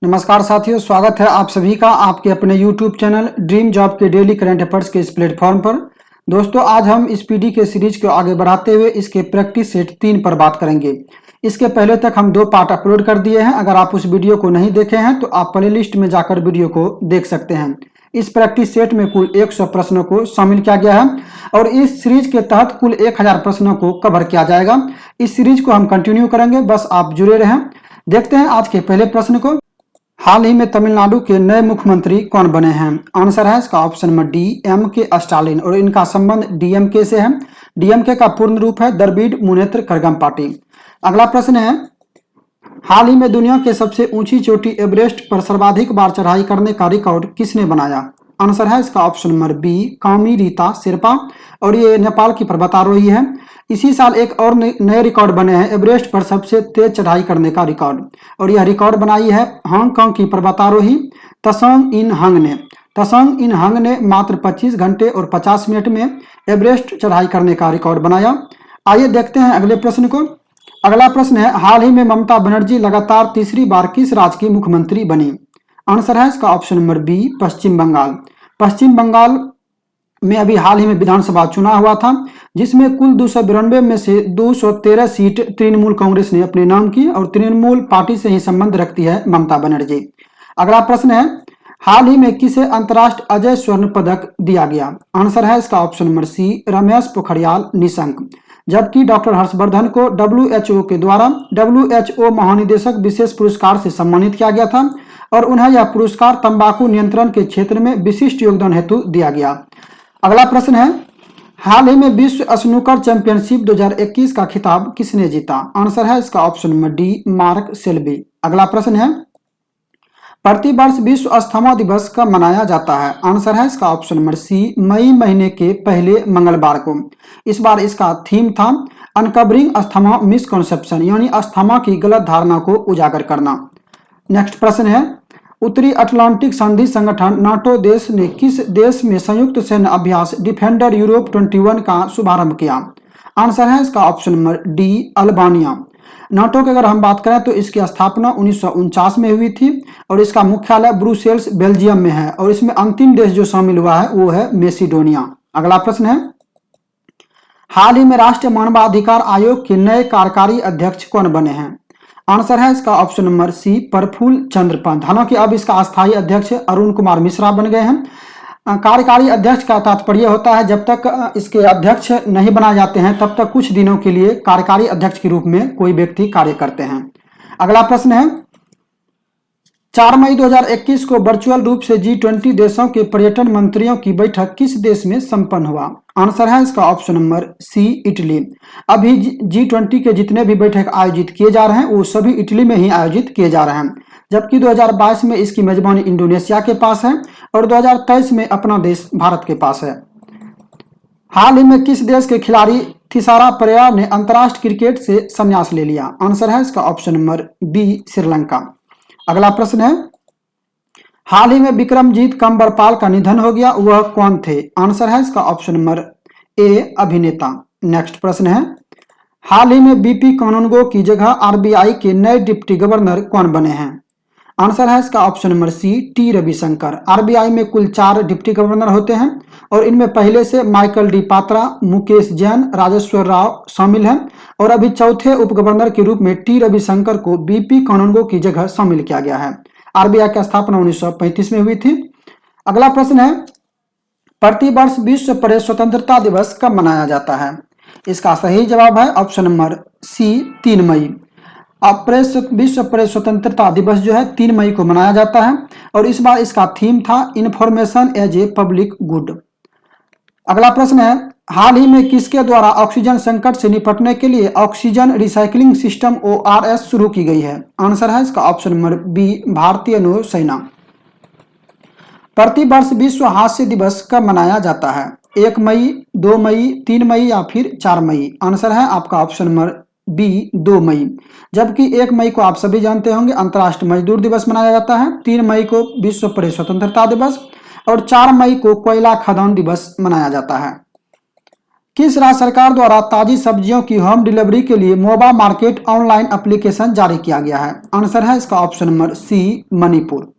नमस्कार साथियों, स्वागत है आप सभी का आपके अपने YouTube चैनल ड्रीम जॉब के डेली करंट अफेयर्स के इस प्लेटफॉर्म पर। दोस्तों, आज हम इस पीडी के सीरीज को आगे बढ़ाते हुए इसके प्रैक्टिस सेट 3 पर बात करेंगे। इसके पहले तक हम 2 पार्ट अपलोड कर दिए हैं। अगर आप उस वीडियो को नहीं देखे हैं तो आप प्लेलिस्ट में जाकर वीडियो को देख सकते हैं। इस प्रैक्टिस सेट में कुल 100 प्रश्नों को शामिल किया गया है और इस सीरीज के तहत कुल 1000 प्रश्नों को कवर किया जाएगा। इस सीरीज को हम कंटिन्यू करेंगे, बस आप जुड़े रहें। देखते हैं आज के पहले प्रश्न को। हाल ही में तमिलनाडु के नए मुख्यमंत्री कौन बने हैं? आंसर है इसका option number D, MK. Stalin, और इनका संबंध डीएमके से है। डीएमके का पूर्ण रूप है द्रविड़ मुनेत्र कड़गम पार्टी। अगला प्रश्न है, हाल ही में दुनिया के सबसे ऊंची चोटी एवरेस्ट पर सर्वाधिक बार चढ़ाई करने का रिकॉर्ड किसने बनाया? आंसर है इसका ऑप्शन नंबर बी, कामी रीता शेरपा, और ये नेपाल की पर्वतारोही है। इसी साल एक और नए रिकॉर्ड बने हैं एवरेस्ट पर सबसे तेज चढ़ाई करने का रिकॉर्ड, और यह रिकॉर्ड बनाई है हांगकांग की पर्वतारोही त्सोंग इन हंग ने। त्सोंग इन हंग ने मात्र 25 घंटे और 50 मिनट में एवरेस्ट चढ़ाई करने का रिकॉर्ड बनाया। आइए देखते हैं अगले प्रश्न को। अगला प्रश्न है, हाल ही में ममता बनर्जी लगातार तीसरी बार किस राज्य की मुख्यमंत्री बनी? आंसर है इसका ऑप्शन नंबर बी, पश्चिम बंगाल। पश्चिम बंगाल में अभी हाल ही में विधानसभा चुनाव हुआ था, जिसमें कुल 292 में से 213 सीट तृणमूल कांग्रेस ने अपने नाम की, और तृणमूल पार्टी से ही संबंध रखती है ममता बनर्जी। अगला प्रश्न है, हाल ही में किसे अंतर्राष्ट्रीय अजय स्वर्ण पदक दिया गया? आंसर है इसका option number C, Ramesh Pokhriyal Nishank. जबकि डॉक्टर हर्षवर्धन को WHO के द्वारा WHO महानिदेशक विशेष पुरस्कार से सम्मानित किया गया था, और उन्हें यह पुरस्कार तंबाकू नियंत्रण के क्षेत्र में विशिष्ट योगदान हेतु दिया गया। अगला प्रश्न है, हाल ही में विश्व स्नूकर चैंपियनशिप 2021 का खिताब किसने जीता? आंसर है इसका option number D, Mark Selby. अगला प्रश्न है, प्रतिवर्ष विश्व अस्थमा दिवस कब मनाया जाता है? आंसर है इसका ऑप्शन नंबर सी, मई महीने के पहले मंगलवार को। इस बार इसका थीम था अनकवरिंग अस्थमा मिसकॉन्सेप्शन, यानी अस्थमा की गलत धारणा को उजागर करना। नेक्स्ट प्रश्न है, उत्तरी अटलांटिक संधि संगठन नाटो देश ने किस देश में संयुक्त सैन्य अभ्यास डिफेंडर यूरोप 21 का शुभारंभ किया? आंसर है इसका option number D, Albania. NATO की अगर हम बात करें तो इसकी स्थापना 1949 में हुई थी, और इसका मुख्यालय ब्रुसेल्स बेल्जियम में है, और इसमें अंतिम देश जो शामिल हुआ है वो है मैसिडोनिया। अगला प्रश्न है, हाल ही में राष्ट्रीय मानवाधिकार आयोग के नए कार्यकारी अध्यक्ष कौन बने हैं? आंसर है इसका ऑप्शन नंबर सी, प्रफुल्ल चंद्र पंत। हालांकि अब इसका अस्थायी अध्यक्ष अरुण कुमार मिश्रा बन गए हैं। कार्यकारी अध्यक्ष का तात्पर्य होता है जब तक इसके अध्यक्ष नहीं बनाए जाते हैं तब तक कुछ दिनों के लिए कार्यकारी अध्यक्ष के रूप में कोई व्यक्ति कार्य करते हैं। अगला प्रश्न है, 4 मई 2021 को वर्चुअल रूप से G20 देशों के पर्यटन मंत्रियों की बैठक किस देश में संपन्न हुआ? आंसर है इसका ऑप्शन नंबर सी, इटली। अभी G20 के जितने भी बैठक आयोजित किए जा रहे हैं वो सभी इटली में ही आयोजित किए जा रहे हैं, जबकि 2022 में इसकी मेजबानी इंडोनेशिया के पास है, और 2023 में अपना देश भारत के पास है। हाल ही में किस देश के खिलाड़ी थिसारा परेरा ने अंतर्राष्ट्रीय क्रिकेट से संन्यास ले लिया? आंसर है इसका ऑप्शन नंबर बी, श्रीलंका। अगला प्रश्न है, हाल ही में विक्रमजीत कम्बरपाल का निधन हो गया, वह कौन थे? आंसर है इसका ऑप्शन नंबर ए, अभिनेता। नेक्स्ट प्रश्न है, हाल ही में बीपी कानूनगो की जगह RBI के नए डिप्टी गवर्नर कौन बने हैं? आंसर है इसका option number C, T Ravishankar. RBI में कुल 4 डिप्टी गवर्नर होते हैं, और इनमें पहले से माइकल डी पात्रा, मुकेश जैन, राजेश्वर राव शामिल हैं, और अभी चौथे उप गवर्नर के रूप में टी रविशंकर को बीपी कानूनगो की जगह शामिल किया गया है। RBI की स्थापना 1935 में हुई थी। अगला प्रश्न है, प्रतिवर्ष विश्व प्रेस स्वतंत्रता दिवस कब मनाया जाता है? इसका सही जवाब है ऑप्शन नंबर सी, 3 मई। अब विश्व प्रेस स्वतंत्रता दिवस जो है 3 मई को मनाया जाता है, और इस बार इसका थीम था information as a public good. अगला प्रश्न है, हाल ही में किसके द्वारा ऑक्सीजन संकट से निपटने के लिए ऑक्सीजन रिसाइकलिंग सिस्टम ORS शुरू की गई है? आंसर है इसका ऑप्शन नंबर बी, भारतीय नौसेना। प्रतिवर्ष विश्व हास्य दिवस कब मनाया जाता है? 1 मई, 2 मई, 3 मई या फिर 4 मई? आंसर है आपका ऑप्शन नंबर बी, 2 मई। जबकि 1 मई को आप सभी जानते होंगे अंतर्राष्ट्रीय मजदूर दिवस मनाया जाता है, 3 मई को विश्व प्रेस स्वतंत्रता दिवस, और 4 मई को कोयला खदान दिवस मनाया जाता है। किस राज्य सरकार द्वारा ताजी सब्जियों की होम डिलीवरी के लिए मोबा मार्केट ऑनलाइन एप्लीकेशन जारी किया गया है? आंसर है इसका ऑप्शन नंबर सी, मणिपुर।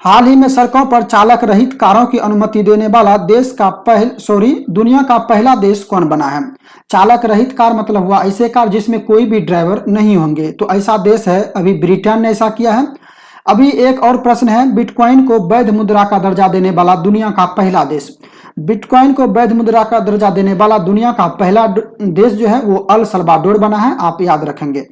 हाल ही में सड़कों पर चालक रहित कारों की अनुमति देने वाला दुनिया का पहला देश कौन बना है? चालक रहित कार मतलब हुआ ऐसे कार जिसमें कोई भी ड्राइवर नहीं होंगे, तो ऐसा देश है अभी ब्रिटेन ने ऐसा किया है। अभी एक और प्रश्न है, बिटकॉइन को वैध मुद्रा का दर्जा देने वाला दुनिया का पहला देश। बिटकॉइन को वैध मुद्रा का दर्जा देने वाला दुनिया का पहला देश जो है वो अल सल्वाडोर बना है, आप याद रखेंगे।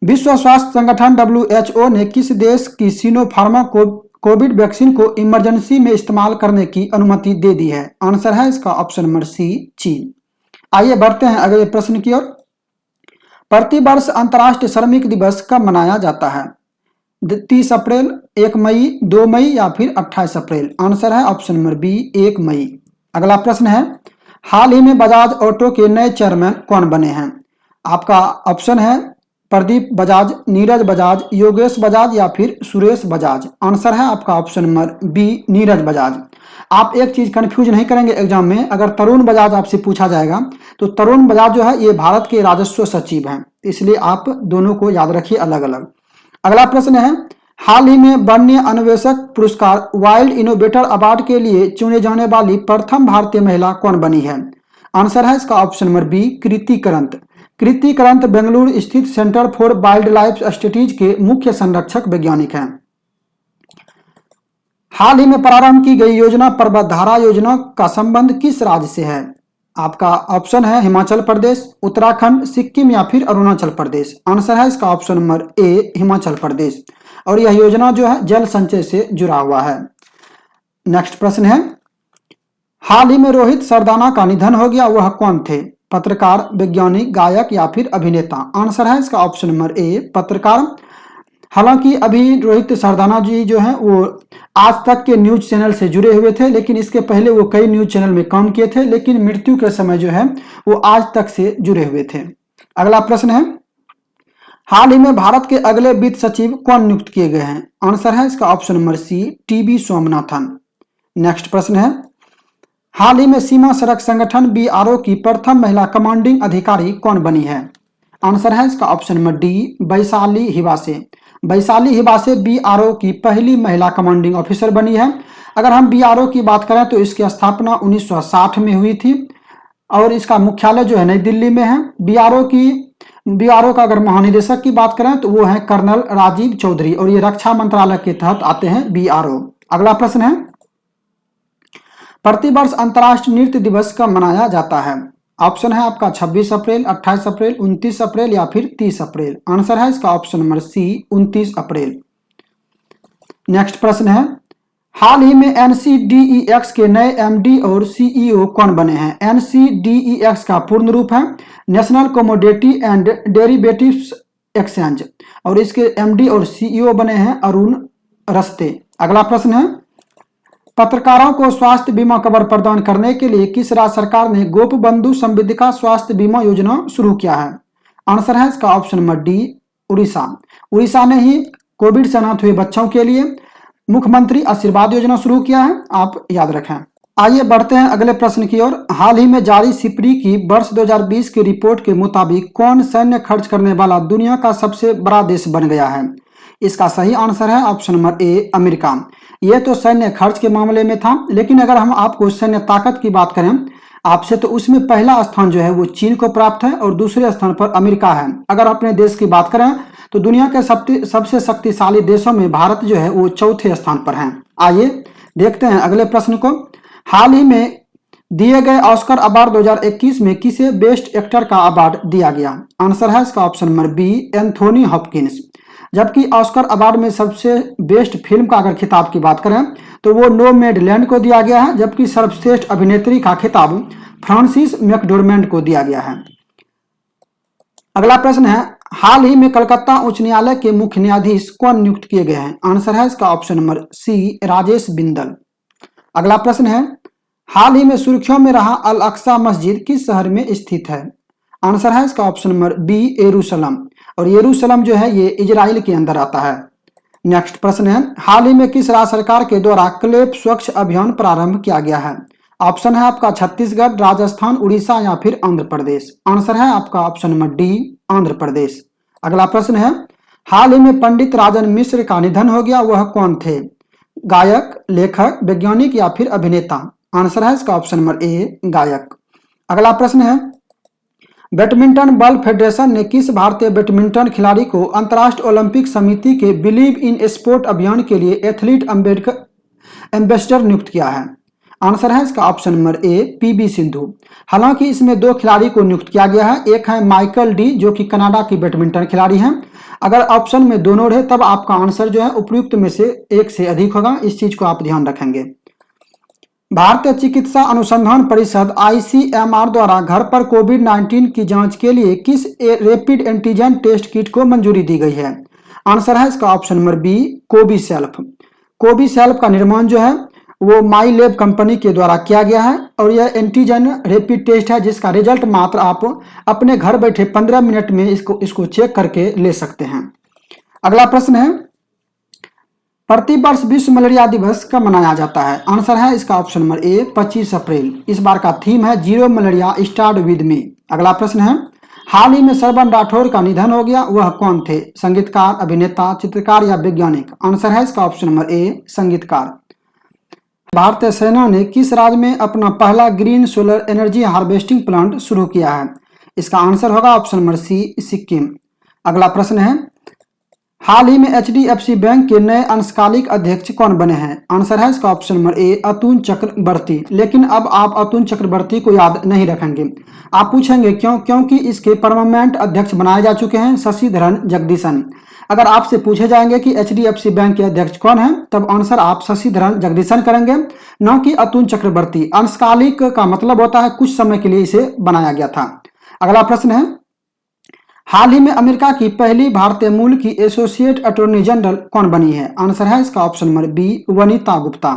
विश्व स्वास्थ्य संगठन WHO ने किस देश की सिनोफार्मा को कोविड वैक्सीन को इमरजेंसी में इस्तेमाल करने की अनुमति दे दी है? आंसर है इसका ऑप्शन नंबर सी, चीन। आइए बढ़ते हैं अगले प्रश्न की ओर। प्रतिवर्ष अंतर्राष्ट्रीय श्रमिक दिवस कब मनाया जाता है? 30 अप्रैल, 1 मई, 2 मई या फिर 28 अप्रैल? आंसर है ऑप्शन नंबर बी, 1 मई। अगला प्रश्न है, हाल ही में बजाज ऑटो के नए चेयरमैन कौन बने हैं? आपका ऑप्शन है प्रदीप बजाज, नीरज बजाज, योगेश बजाज या फिर सुरेश बजाज? आंसर है आपका option number B, Neeraj Bajaj. आप एक चीज कंफ्यूज नहीं करेंगे एग्जाम में, अगर तरुण बजाज आपसे पूछा जाएगा तो तरुण बजाज जो है ये भारत के राजस्व सचिव हैं, इसलिए आप दोनों को याद रखिए अलग अलग। अगला प्रश्न है, हाल ही में वन्य अन्वेषक पुरस्कार वाइल्ड इनोवेटर अवार्ड के लिए चुने जाने वाली प्रथम भारतीय महिला कौन बनी है? आंसर है इसका ऑप्शन नंबर बी, कृति करंत। कृति करंत बेंगलुरु स्थित centre for wild life studies के मुख्य संरक्षक वैज्ञानिक हैं। हाल ही में प्रारंभ की गई योजना पर्वतधारा योजना का संबंध किस राज्य से है? आपका ऑप्शन है हिमाचल प्रदेश, उत्तराखंड, सिक्किम या फिर अरुणाचल प्रदेश? आंसर है इसका ऑप्शन नंबर ए, हिमाचल प्रदेश। और यह योजना जो है जल संचय से जुड़ा हुआ है। नेक्स्ट प्रश्न है, हाल ही में रोहित सरदाना का निधन हो गया, वह कौन थे? पत्रकार, वैज्ञानिक, गायक या फिर अभिनेता? आंसर है इसका ऑप्शन नंबर ए, पत्रकार। हालांकि अभी रोहित सरदाना जी जो हैं वो आज तक के न्यूज चैनल से जुड़े हुए थे, लेकिन इसके पहले वो कई न्यूज चैनल में काम किए थे, लेकिन मृत्यु के समय जो है वो आज तक से जुड़े हुए थे। अगला प्रश्न है, हाल ही में भारत के अगले वित्त सचिव कौन नियुक्त किए गए हैं? आंसर है इसका option number C, T B Swaminathan. Next प्रश्न है, हाल ही में सीमा सड़क संगठन BRO की प्रथम महिला कमांडिंग अधिकारी कौन बनी है? आंसर है इसका option number D, Vaishali Hibase. Vaishali Hibase BRO की पहली महिला कमांडिंग ऑफिसर बनी है। अगर हम BRO की बात करें तो इसकी स्थापना 1960 में हुई थी और इसका मुख्यालय जो है नई दिल्ली में है। BRO का अगर महानिदेशक की बात करें तो वो है कर्नल राजीव चौधरी और ये रक्षा मंत्रालय के तहत आते हैं BRO। अगला प्रश्न है, प्रतिवर्ष अंतर्राष्ट्रीय नृत्य दिवस कब मनाया जाता है? ऑप्शन है आपका 26 अप्रैल, 28 अप्रैल, 29 अप्रैल या फिर 30 अप्रैल? आंसर है इसका ऑप्शन नंबर सी, 29 अप्रैल। नेक्स्ट प्रश्न है, हाल ही में NCDEX के नए MD और CEO कौन बने हैं? NCDEX का पूर्ण रूप है national commodity and derivatives exchange और इसके MD और CEO बने हैं अरुण रस्ते। अगला प्रश्न है, पत्रकारों को स्वास्थ्य बीमा कवर प्रदान करने के लिए किस राज्य सरकार ने गोप बंधु संविधिका स्वास्थ्य बीमा योजना शुरू किया है? आंसर है इसका option number D, Orissa. Orissa ने ही कोविड से अनाथ हुए बच्चों के लिए मुख्यमंत्री आशीर्वाद योजना शुरू किया है, आप याद रखें। आइए बढ़ते हैं अगले प्रश्न की ओर। हाल ही में जारी सिपरी की वर्ष 2020 की रिपोर्ट के मुताबिक कौन सैन्य खर्च करने वाला दुनिया का सबसे बड़ा देश बन गया है? इसका सही आंसर है ऑप्शन नंबर ए, अमेरिका। यह तो सैन्य खर्च के मामले में था, लेकिन अगर हम आपको सैन्य ताकत की बात करें आपसे तो उसमें पहला स्थान जो है वो चीन को प्राप्त है और दूसरे स्थान पर अमेरिका है। अगर अपने देश की बात करें तो दुनिया के सबसे शक्तिशाली देशों में भारत जो है वो चौथे स्थान पर है। आइए देखते हैं अगले प्रश्न को। हाल ही में दिए गए ऑस्कर अवार्ड 2021 में किसे बेस्ट एक्टर का अवार्ड दिया गया? आंसर है इसका option number B, Anthony Hopkins. जबकि ऑस्कर अवार्ड में सबसे बेस्ट फिल्म का अगर खिताब की बात करें तो वो नोमैडलैंड को दिया गया है, जबकि सर्वश्रेष्ठ अभिनेत्री का खिताब फ्रांसिस मैकडोरमेंड को दिया गया है। अगला प्रश्न है, हाल ही में कलकत्ता उच्च न्यायालय के मुख्य न्यायाधीश कौन नियुक्त किए गए हैं? आंसर है इसका option number C, Rajesh Bindal. अगला प्रश्न है, हाल ही में सुर्खियों में रहा अल अक्सा मस्जिद किस शहर में स्थित है? आंसर है इसका ऑप्शन नंबर बी, यरूशलेम। और यरूशलेम जो है ये इजराइल के अंदर आता है। नेक्स्ट प्रश्न है, हाल ही में किस राज्य सरकार के द्वारा क्लेप स्वच्छ अभियान प्रारंभ किया गया है? ऑप्शन है आपका छत्तीसगढ़, राजस्थान, उड़ीसा या फिर आंध्र प्रदेश। आंसर है आपका option number D, Andhra Pradesh. अगला प्रश्न है, हाल ही में पंडित राजन मिश्र का निधन हो गया, वह कौन थे? गायक, लेखक, वैज्ञानिक या फिर अभिनेता? आंसर है इसका ऑप्शन नंबर ए, गायक। अगला प्रश्न है, बैडमिंटन बॉल फेडरेशन ने किस भारतीय बैडमिंटन खिलाड़ी को अंतर्राष्ट्रीय ओलंपिक समिति के बिलीव इन स्पोर्ट अभियान के लिए एथलीट एम्बेसडर नियुक्त किया है? आंसर है इसका ऑप्शन नंबर ए, पीवी सिंधु। हालांकि इसमें 2 खिलाड़ी को नियुक्त किया गया है, एक है माइकल डी जो कि कनाडा की बैडमिंटन खिलाड़ी हैं। अगर ऑप्शन में दोनों रहे तब आपका आंसर जो है उपयुक्त में से एक से अधिक होगा, इस चीज को आप ध्यान रखेंगे। भारतीय चिकित्सा अनुसंधान परिषद ICMR द्वारा घर पर कोविड-19 की जांच के लिए किस रैपिड एंटीजन टेस्ट किट को मंजूरी दी गई है? आंसर है इसका option number B, CoviSelf. CoviSelf का निर्माण जो है वो माई लैब कंपनी के द्वारा किया गया है और यह एंटीजन रैपिड टेस्ट है जिसका रिजल्ट मात्र आप अपने घर बैठे 15 मिनट में इसको चेक करके ले सकते हैं। अगला प्रश्न है, प्रतिवर्ष विश्व मलेरिया दिवस कब मनाया जाता है? आंसर है इसका ऑप्शन नंबर ए, 25 अप्रैल। इस बार का थीम है zero malaria start with me. अगला प्रश्न है, हाल ही में सरबन राठौर का निधन हो गया, वह कौन थे? संगीतकार, अभिनेता, चित्रकार या वैज्ञानिक? आंसर है इसका ऑप्शन नंबर ए, संगीतकार। भारतीय सेना ने किस राज्य में अपना पहला green solar energy harvesting plant शुरू किया है? इसका आंसर होगा ऑप्शन नंबर सी, सिक्किम। अगला प्रश्न है, हाल ही में HDFC बैंक के नए अंशकालिक अध्यक्ष कौन बने हैं? आंसर है इसका ऑप्शन नंबर ए, अतुल चक्रवर्ती। लेकिन अब आप अतुल चक्रवर्ती को याद नहीं रखेंगे, आप पूछेंगे क्यों? क्योंकि इसके परमानेंट अध्यक्ष बनाए जा चुके हैं शशिधरन जगदीशन। अगर आपसे पूछे जाएंगे कि HDFC बैंक के अध्यक्ष कौन है, तब आंसर आप शशिधरन जगदीशन करेंगे, न कि अतुल चक्रवर्ती। अंशकालिक का मतलब होता है कुछ समय के लिए इसे बनाया गया था। अगला प्रश्न है, हाल ही में अमेरिका की पहली भारतीय मूल की एसोसिएट अटॉर्नी जनरल कौन बनी है? आंसर है इसका option number B, Vanita Gupta.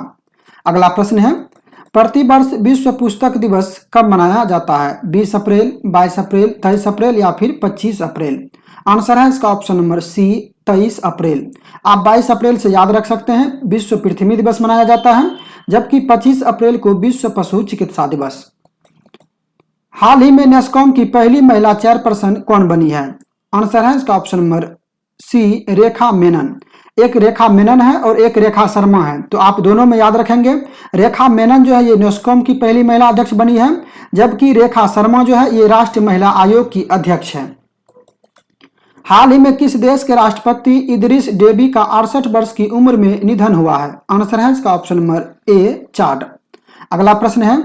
अगला प्रश्न है, प्रतिवर्ष विश्व पुस्तक दिवस कब मनाया जाता है? 20 अप्रैल, 22 अप्रैल, 23 अप्रैल या फिर 25 अप्रैल? आंसर है इसका ऑप्शन नंबर सी, 23 अप्रैल। आप 22 अप्रैल से याद रख सकते हैं, विश्व पृथ्वी दिवस मनाया जाता है, जबकि 25 अप्रैल को विश्व पशु चिकित्सा दिवस। हाल ही में नेस्कॉम की पहली महिला चेयरपर्सन कौन बनी है? आंसर है इसका ऑप्शन नंबर सी, रेखा मेनन। एक रेखा मेनन है और एक रेखा शर्मा है, तो आप दोनों में याद रखेंगे। रेखा मेनन जो है ये नेस्कॉम की पहली महिला अध्यक्ष बनी है, जबकि रेखा शर्मा जो है ये राष्ट्रीय महिला आयोग की अध्यक्ष है। हाल ही में किस देश के राष्ट्रपति इदरिस डेबी का 68 वर्ष की उम्र में निधन हुआ है? आंसर है इसका ऑप्शन नंबर ए, चाड। अगला प्रश्न है,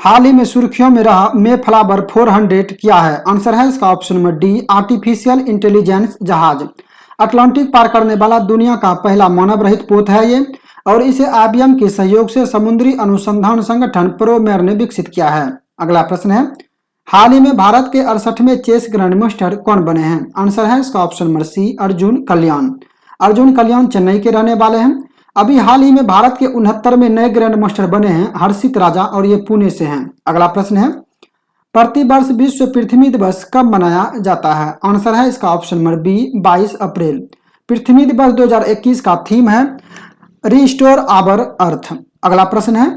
हाल ही में सुर्खियों में रहा मे फ्लावर 400 क्या है? आंसर है इसका option number D, artificial intelligence जहाज। अटलांटिक पार करने वाला दुनिया का पहला मानव रहित पोत है ये, और इसे IBM के सहयोग से समुद्री अनुसंधान संगठन प्रोमेर ने विकसित किया है। अगला प्रश्न है, हाल ही में भारत के 68वें चेस ग्रैंड मास्टर कौन बने हैं? आंसर है इसका ऑप्शन नंबर सी, अर्जुन कल्याण। अर्जुन कल्याण चेन्नई के रहने वाले हैं। अभी हाल ही में भारत के 69वें नए ग्रैंड मास्टर बने हैं हर्षित राजा, और ये पुणे से हैं। अगला प्रश्न है, प्रतिवर्ष विश्व पृथ्वी दिवस कब मनाया जाता है? आंसर है इसका ऑप्शन नंबर बी, 22 अप्रैल। पृथ्वी दिवस 2021 का थीम है रिस्टोर आवर अर्थ। अगला प्रश्न है,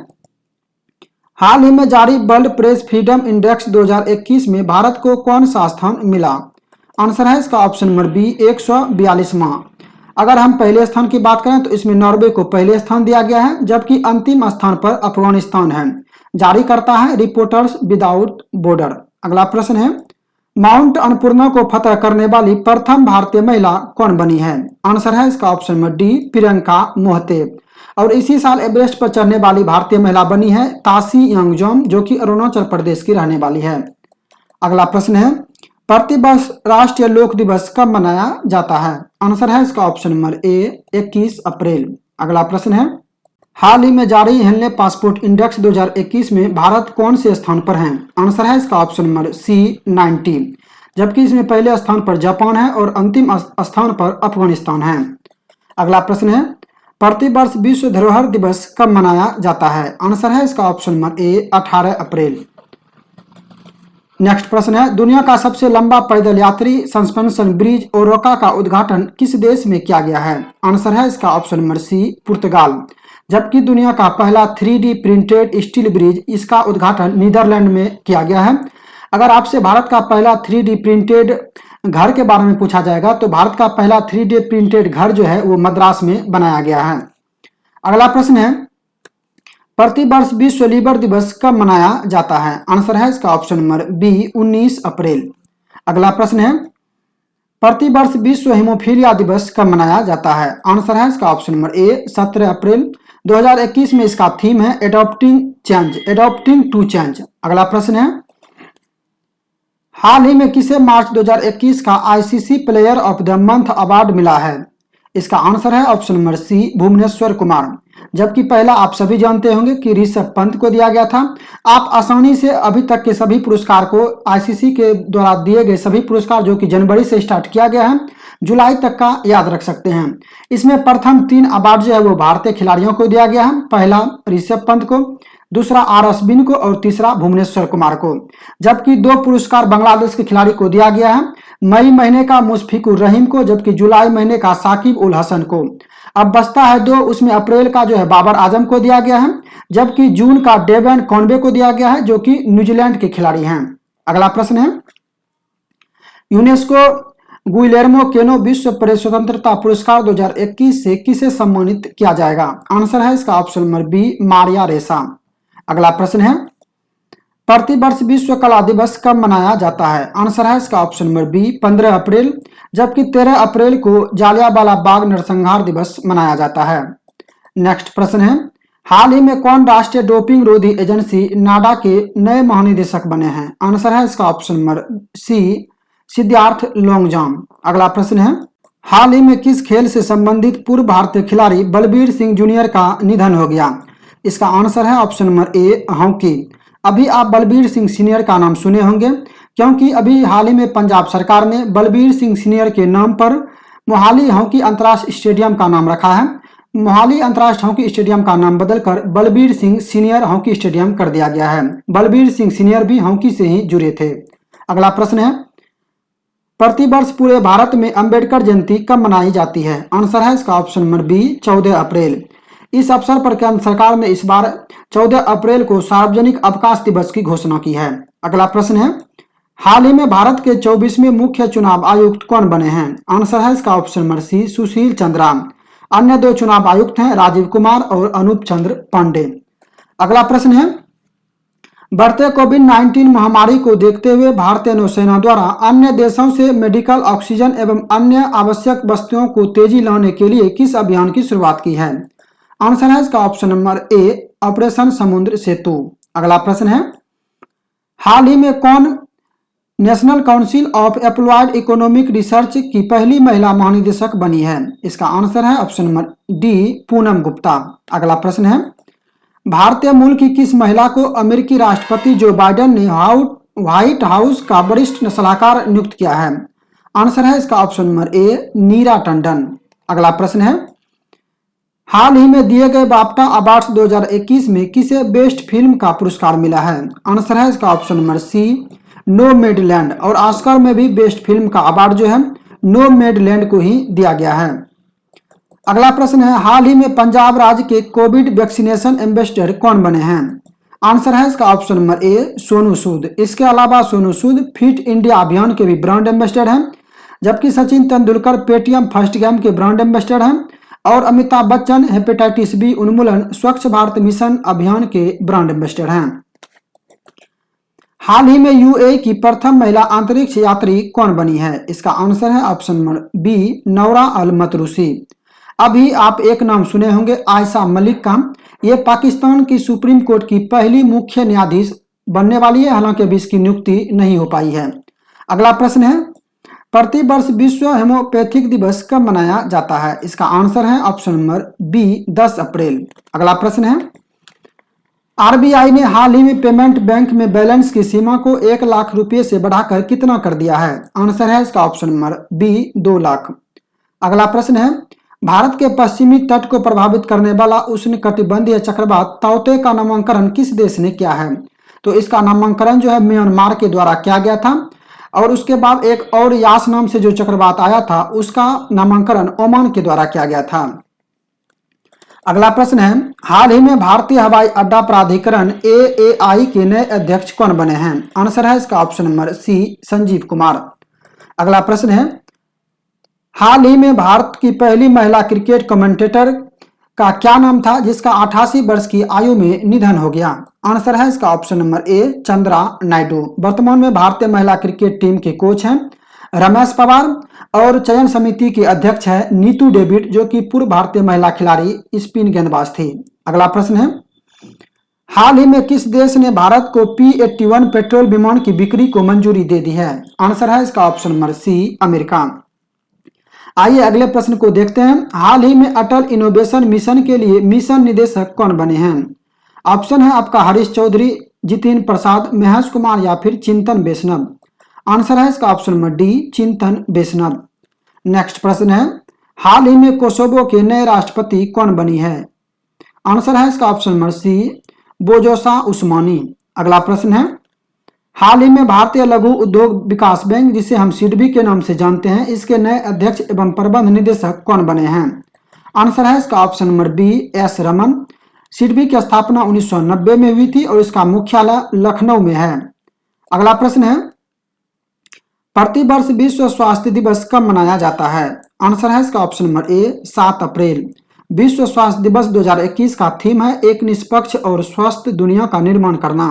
हाल ही में जारी वर्ल्ड प्रेस फ्रीडम इंडेक्स 2021 में भारत को कौन सा स्थान मिला? आंसर है इसका ऑप्शन नंबर बी, 142वां। अगर हम पहले स्थान की बात करें तो इसमें नॉर्वे को पहले स्थान दिया गया है, जबकि अंतिम स्थान पर अफगानिस्तान है। जारी करता है रिपोर्टर्स विदाउट बॉर्डर। अगला प्रश्न है, माउंट अन्नपूर्णा को फतह करने वाली प्रथम भारतीय महिला कौन बनी है? आंसर है इसका ऑप्शन नंबर डी, प्रियंका मोहते। और इसी साल एवरेस्ट पर चढ़ने वाली भारतीय महिला बनी है तासी यांगजोम, जो कि अरुणाचल प्रदेश की रहने वाली है। अगला प्रश्न है, प्रतिवर्ष राष्ट्रीय लोक दिवस कब मनाया जाता है? आंसर है इसका ऑप्शन नंबर ए, 21 अप्रैल। अगला प्रश्न है, हाल ही में जारी हेनले पासपोर्ट इंडेक्स 2021 में भारत कौन से स्थान पर है? आंसर है इसका ऑप्शन नंबर सी, 90, जबकि इसमें पहले स्थान पर जापान है और अंतिम स्थान पर अफगानिस्तान है। अगला प्रश्न है, प्रतिवर्ष विश्व धरोहर दिवस कब मनाया जाता है? आंसर है इसका ऑप्शन नंबर ए, 18 अप्रैल। नेक्स्ट प्रश्न है, दुनिया का सबसे लंबा पैदल यात्री सस्पेंशन ब्रिज ओरोका का उद्घाटन किस देश में किया गया है? आंसर है इसका ऑप्शन नंबर सी, पुर्तगाल। जबकि दुनिया का पहला 3D प्रिंटेड स्टील ब्रिज, इसका उद्घाटन नीदरलैंड में किया गया है। अगर आपसे भारत का पहला 3D प्रिंटेड घर के बारे में पूछा जाएगा तो भारत का पहला 3D प्रिंटेड घर जो है वो मद्रास में बनाया गया है। अगला प्रश्न है, प्रतिवर्ष विश्व लीवर दिवस कब मनाया जाता है? आंसर है इसका ऑप्शन नंबर बी 19 अप्रैल। अगला प्रश्न है, प्रतिवर्ष विश्व हेमोफीलिया दिवस कब मनाया जाता है? आंसर है इसका ऑप्शन नंबर ए 17 अप्रैल। 2021 में इसका थीम है एडॉप्टिंग टू चेंज। अगला प्रश्न है, हाल ही में किसे मार्च 2021 का ICC player of the month award मिला है? इसका आंसर है option number C Bhuvneshwar Kumar. जबकि पहला आप सभी जानते होंगे कि ऋषभ पंत को दिया गया था। आप आसानी से अभी तक के सभी पुरस्कार को, आईसीसी के द्वारा दिए गए सभी पुरस्कार जो कि जनवरी से स्टार्ट किया गया है, जुलाई तक का याद रख सकते हैं। इसमें प्रथम 3 अवार्ड जो है वो भारतीय खिलाड़ियों को दिया गया है। पहला ऋषभ पंत को, दूसरा आर अश्विन को और तीसरा भुवनेश्वर कुमार को। जबकि 2 पुरस्कार बांग्लादेश के खिलाड़ी को दिया गया है, मई महीने का मुशफिकुर रहीम को, जबकि जुलाई महीने का साकिब उल हसन को। अब बचता है 2, उसमें अप्रैल का जो है बाबर आजम को दिया गया है, जबकि जून का डेवन कॉनवे को दिया गया है जो कि न्यूजीलैंड के खिलाड़ी हैं। अगला प्रश्न है, यूनेस्को गुइलेर्मो केनो विश्व प्रेस स्वतंत्रता पुरस्कार 2021 से किसे सम्मानित किया जाएगा? आंसर है इसका ऑप्शन नंबर बी मारिया रेसा। अगला प्रश्न है, प्रतिवर्ष विश्व कला दिवस कब मनाया जाता है? आंसर है इसका ऑप्शन नंबर बी 15 अप्रैल। जबकि 13 अप्रैल को जालियांवाला बाग नरसंहार दिवस मनाया जाता है। नेक्स्ट प्रश्न है, हाल ही में कौन राष्ट्रीय डोपिंग रोधी एजेंसी नाडा के नए महानिदेशक बने हैं? आंसर है इसका option number C Siddharth Longjam. अगला प्रश्न है, हाल ही में किस खेल से संबंधित पूर्व भारतीय खिलाड़ी बलबीर सिंह जूनियर का निधन हो गया? इसका आंसर है ऑप्शन नंबर ए हॉकी। अभी आप बलबीर सिंह सीनियर का नाम सुने होंगे, क्योंकि अभी हाल ही में पंजाब सरकार ने बलबीर सिंह सीनियर के नाम पर मोहाली हॉकी अंतर्राष्ट्रीय स्टेडियम का नाम रखा है। मोहाली अंतर्राष्ट्रीय हॉकी स्टेडियम का नाम बदलकर Balbir Singh senior hockey stadium कर दिया गया है। बलबीर सिंह सीनियर भी हॉकी से ही जुड़े थे। अगला प्रश्न है, प्रतिवर्ष पूरे भारत में अंबेडकर जयंती कब मनाई जाती है? आंसर है इसका ऑप्शन नंबर बी 14 अप्रैल। इस अवसर पर केंद्र सरकार ने इस बार 14 अप्रैल को सार्वजनिक अवकाश दिवस की घोषणा की है। अगला प्रश्न है, हाल ही में भारत के 24वें मुख्य चुनाव आयुक्त कौन बने हैं? आंसर है इसका ऑप्शन नंबर सी सुशील चंद्रा। अन्य 2 चुनाव आयुक्त हैं राजीव कुमार और अनूप चंद्र पांडे। अगला प्रश्न है, बढ़ते कोविड-19 महामारी को देखते हुए भारतीय नौसेना द्वारा अन्य देशों से मेडिकल ऑक्सीजन एवं अन्य आवश्यक वस्तुओं को तेजी लाने के लिए किस अभियान की शुरुआत की है? आंसर है इसका ऑप्शन नंबर ए ऑपरेशन समुद्र सेतु। अगला प्रश्न है, हाल ही में कौन national council of applied economic research की पहली महिला महानिदेशक बनी है? इसका आंसर है option number D Poonam Gupta. अगला प्रश्न है, भारतीय मूल की किस महिला को अमेरिकी राष्ट्रपति जो बाइडेन ने व्हाइट हाउस का वरिष्ठ सलाहकार नियुक्त किया है? आंसर है इसका ऑप्शन नंबर ए नीरा टंडन। अगला प्रश्न है, हाल ही में दिए गए बाफ्टा अवार्ड्स 2021 में किसे बेस्ट फिल्म का पुरस्कार मिला है? आंसर है इसका ऑप्शन नंबर सी नोमैडलैंड। और ऑस्कर में भी बेस्ट फिल्म का अवार्ड जो है नोमैडलैंड को ही दिया गया है। अगला प्रश्न है, हाल ही में पंजाब राज्य के कोविड वैक्सीनेशन एम्बेसडर कौन बने हैं? आंसर है इसका ऑप्शन नंबर ए सोनू सूद। इसके अलावा सोनू सूद फिट इंडिया अभियान के भी ब्रांड एम्बेसडर हैं, जबकि Sachin Tendulkar Paytm first game के ब्रांड एम्बेसडर हैं और अमिताभ बच्चन हेपेटाइटिस बी उन्मूलन स्वच्छ भारत मिशन अभियान के ब्रांड एम्बेसडर हैं। हाल ही में यूएई की प्रथम महिला अंतरिक्ष यात्री कौन बनी है? इसका आंसर है ऑप्शन नंबर बी नौरा अल मतरूसी। अभी आप एक नाम सुने होंगे आयशा मलिक का। ये पाकिस्तान की सुप्रीम कोर्ट की पहली मुख्य न्यायाधीश बनने वाली है, हालांकि अभी इसकी नियुक्ति नहीं हो पाई है। अगला प्रश्न है, प्रतिवर्ष विश्व हेमोपैथिक दिवस कब मनाया जाता है? इसका आंसर है ऑप्शन नंबर बी 10 अप्रैल। अगला प्रश्न है, आरबीआई ने हाल ही में पेमेंट बैंक में बैलेंस की सीमा को 1 लाख रुपए से बढ़ाकर कितना कर दिया है? आंसर है इसका ऑप्शन नंबर बी 2 लाख। अगला प्रश्न है, भारत के पश्चिमी तट को प्रभावित करने वाला उष्णकटिबंधीय चक्रवात ताउते का नामकरण किस देश ने किया है? तो इसका नामकरण जो है म्यांमार के द्वारा किया गया था और उसके बाद एक और यास नाम से जो चक्रवात आया था उसका नामकरण ओमान के द्वारा किया गया था। अगला प्रश्न है, हाल ही में भारतीय हवाई अड्डा प्राधिकरण AAI के नए अध्यक्ष कौन बने हैं? आंसर है इसका option number C, Sanjeev Kumar. अगला प्रश्न है, हाल ही में भारत की पहली महिला क्रिकेट कमेंटेटर का क्या नाम था जिसका 88 वर्ष की आयु में निधन हो गया? आंसर है इसका ऑप्शन नंबर ए, चंद्रा नायडू। वर्तमान में भारतीय महिला क्रिकेट टीम के कोच हैं रमेश पवार और चयन समिति के अध्यक्ष है नीतू डेविड, जो कि पूर्व भारतीय महिला खिलाड़ी स्पिन गेंदबाज थी। अगला प्रश्न है, हाल ही में किस देश ने भारत को P-81 पेट्रोल विमान की बिक्री को मंजूरी दे दी है? आंसर है इसका ऑप्शन नंबर सी, अमेरिका। आइए अगले प्रश्न को देखते हैं, हाल ही में अटल इनोवेशन मिशन के लिए मिशन निदेशक कौन बने हैं? ऑप्शन है आपका हरीश चौधरी, जितिन प्रसाद, महेश कुमार या फिर चिंतन वैष्णव। आंसर है इसका ऑप्शन नंबर डी, चिंतन वैष्णव। नेक्स्ट प्रश्न है, हाल ही में कोसोवो के नए राष्ट्रपति कौन बनी है? आंसर है इसका ऑप्शन नंबर सी, बोजोसा उस्मानी। अगला प्रश्न है, हाल ही में भारतीय लघु उद्योग विकास बैंक, जिसे हम सिडबी के नाम से जानते हैं, इसके नए अध्यक्ष एवं प्रबंध निदेशक कौन बने हैं? आंसर है इसका option number B, S Raman. SIDBI की स्थापना 1990 में हुई थी और इसका मुख्यालय लखनऊ में है। अगला प्रश्न है, प्रतिवर्ष विश्व स्वास्थ्य दिवस कब मनाया जाता है? आंसर है इसका ऑप्शन नंबर ए, 7 अप्रैल। विश्व स्वास्थ्य दिवस 2021 का थीम है एक निष्पक्ष और स्वस्थ दुनिया का निर्माण करना।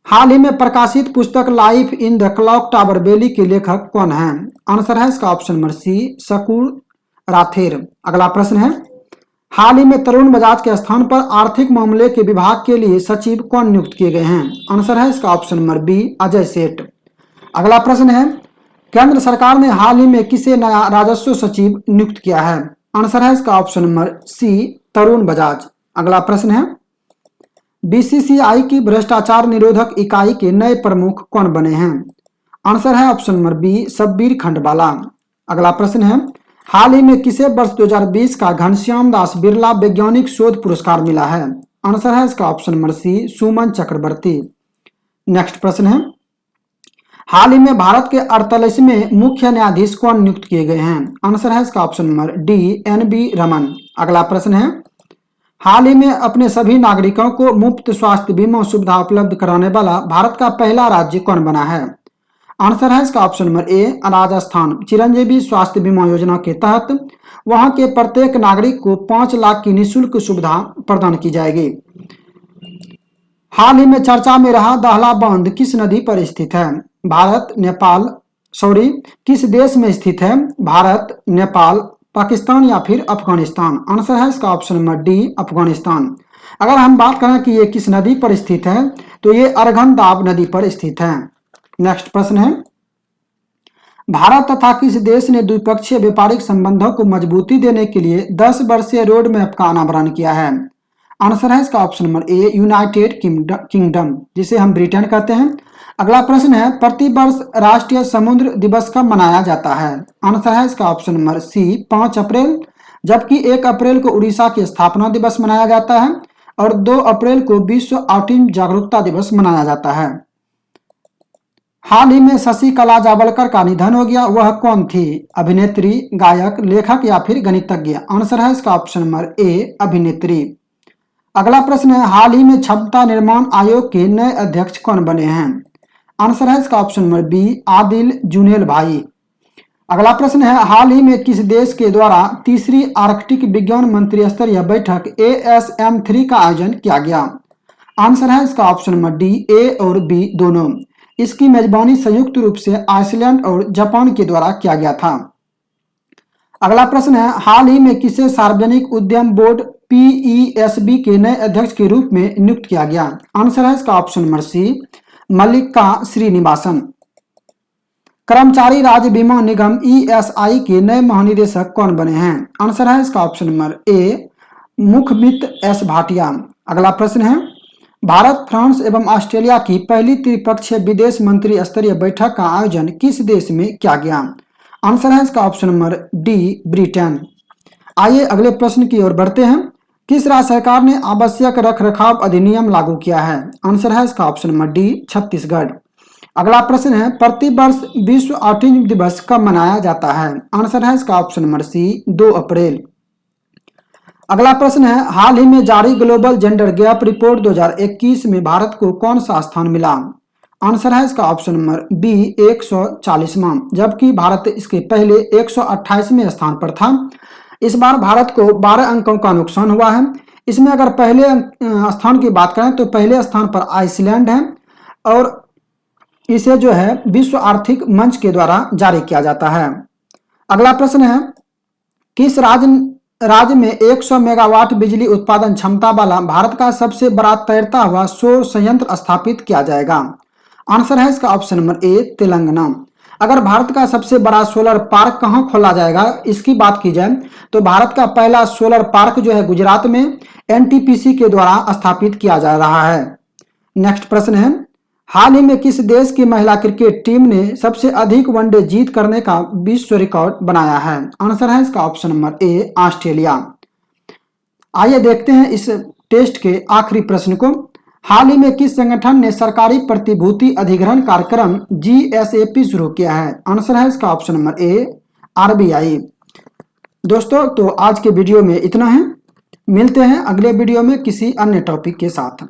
हाल ही में प्रकाशित पुस्तक life in the clock tower valley के लेखक कौन हैं? आंसर है इसका ऑप्शन नंबर सी, शकूर राथेर। अगला प्रश्न है, हाल ही में तरुण बजाज के स्थान पर आर्थिक मामले के विभाग के लिए सचिव कौन नियुक्त किए गए हैं? आंसर है इसका ऑप्शन नंबर बी, अजय सेठ। अगला प्रश्न है, केंद्र सरकार ने हाल ही में किसे नया राजस्व सचिव नियुक्त किया है? आंसर है इसका ऑप्शन नंबर सी, तरुण बजाज। अगला प्रश्न है, BCCI की भ्रष्टाचार निरोधक इकाई के नए प्रमुख कौन बने हैं? आंसर है ऑप्शन नंबर बी, शब्बीर खंडबाला। अगला प्रश्न है, हाल ही में किसे वर्ष 2020 का घनश्याम दास बिरला वैज्ञानिक शोध पुरस्कार मिला है? आंसर है इसका ऑप्शन नंबर सी, सुमन चक्रवर्ती। नेक्स्ट प्रश्न है, हाल ही में भारत के 48वें मुख्य न्यायाधीश कौन नियुक्त किए गए हैं? आंसर है इसका option number D, NB Raman. अगला प्रश्न है, हाल ही में अपने सभी नागरिकों को मुफ्त स्वास्थ्य बीमा सुविधा उपलब्ध कराने वाला भारत का पहला राज्य कौन बना है? आंसर है इसका ऑप्शन नंबर ए, राजस्थान। चिरंजीवी स्वास्थ्य बीमा योजना के तहत वहां के प्रत्येक नागरिक को 5 लाख की निःशुल्क सुविधा प्रदान की जाएगी। हाल ही में चर्चा में रहा दाहला बांध किस नदी पर स्थित है? किस देश में स्थित है? भारत, नेपाल, पाकिस्तान या फिर अफगानिस्तान। आंसर है इसका ऑप्शन नंबर डी, अफगानिस्तान। अगर हम बात करें कि ये किस नदी पर स्थित है, तो ये अर्घनदाब नदी पर स्थित है। नेक्स्ट प्रश्न है, भारत तथा किस देश ने द्विपक्षीय व्यापारिक संबंधों को मजबूती देने के लिए 10 वर्षीय रोड मैप का अनावरण किया है? आंसर है इसका ऑप्शन नंबर ए, यूनाइटेड किंगडम, जिसे हम ब्रिटेन कहते हैं। अगला प्रश्न है, प्रतिवर्ष राष्ट्रीय समुद्र दिवस कब मनाया जाता है? आंसर है इसका ऑप्शन नंबर सी, 5 अप्रैल, जबकि 1 अप्रैल को उड़ीसा की स्थापना दिवस मनाया जाता है और 2 अप्रैल को विश्व ऑटिज्म जागरूकता दिवस मनाया जाता है। हाल ही में शशि कला जावलकर का निधन हो गया, वह कौन थी? अभिनेत्री, गायक, लेखक या फिर गणितज्ञ? आंसर है इसका ऑप्शन नंबर ए, अभिनेत्री। अगला प्रश्न है, हाल ही में क्षमता निर्माण आयोग के नए अध्यक्ष कौन बने हैं? आंसर है इसका ऑप्शन नंबर बी, आदिल जुनेल भाई। अगला प्रश्न है, हाल ही में किस देश के द्वारा तीसरी आर्कटिक विज्ञान मंत्री स्तरीय बैठक ASM3 का आयोजन किया गया? आंसर है इसका ऑप्शन नंबर डी, ए और बी दोनों। इसकी मेजबानी संयुक्त रूप से आइसलैंड और जापान के द्वारा किया गया था। अगला प्रश्न है, हाल ही में किसे सार्वजनिक उद्यम बोर्ड PESB के नए अध्यक्ष के रूप में नियुक्त किया गया? आंसर है इसका ऑप्शन नंबर सी, मल्लिका श्रीनिवासन। कर्मचारी राज्य बीमा निगम ESI के नए महानिदेशक कौन बने हैं? आंसर है इसका option number A, Mukhmeet S Bhatia. अगला प्रश्न है, भारत, फ्रांस एवं ऑस्ट्रेलिया की पहली त्रिपक्षीय विदेश मंत्री स्तरीय बैठक का आयोजन किस देश में किया गया? आंसर है इसका ऑप्शन नंबर डी, ब्रिटेन। आइए अगले प्रश्न की ओर बढ़ते हैं, किस राज्य सरकार ने आवश्यक रखरखाव अधिनियम लागू किया है? आंसर है इसका ऑप्शन नंबर डी, छत्तीसगढ़। अगला प्रश्न है, प्रतिवर्ष विश्व ऑटिज्म दिवस कब मनाया जाता है? आंसर है इसका ऑप्शन नंबर सी, 2 अप्रैल। अगला प्रश्न है, हाल ही में जारी ग्लोबल जेंडर गैप रिपोर्ट 2021 में भारत को कौन सा स्थान मिला? आंसर है इसका ऑप्शन नंबर बी 140वां, जबकि भारत इसके पहले 128वें स्थान पर था। इस बार भारत को 12 अंकों का नुकसान हुआ है। इसमें अगर पहले स्थान की बात करें तो पहले स्थान पर आइसलैंड है और इसे जो है विश्व आर्थिक मंच के द्वारा जारी किया जाता है। अगला प्रश्न है, किस राज्य में 100 मेगावाट बिजली उत्पादन क्षमता वाला भारत का सबसे बड़ा तैरता हुआ सौर संयंत्र स्थापित किया जाएगा? आंसर है इसका ऑप्शन नंबर ए तेलंगाना। अगर भारत का सबसे बड़ा सोलर पार्क कहां खोला जाएगा इसकी बात की जाए तो भारत का पहला सोलर पार्क जो है गुजरात में एनटीपीसी के द्वारा स्थापित किया जा रहा है। नेक्स्ट प्रश्न है, हाल ही में किस देश की महिला क्रिकेट टीम ने सबसे अधिक वनडे जीत करने का विश्व रिकॉर्ड बनाया है? आंसर है इसका ऑप्शन नंबर ए ऑस्ट्रेलिया। आइए देखते हैं इस टेस्ट के आखिरी प्रश्न को। हाल ही में किस संगठन ने सरकारी प्रतिभूति अधिग्रहण कार्यक्रम जीएसएपी शुरू किया है? आंसर है इसका ऑप्शन नंबर ए आरबीआई। दोस्तों तो आज के वीडियो में इतना है, मिलते हैं अगले वीडियो में किसी अन्य टॉपिक के साथ।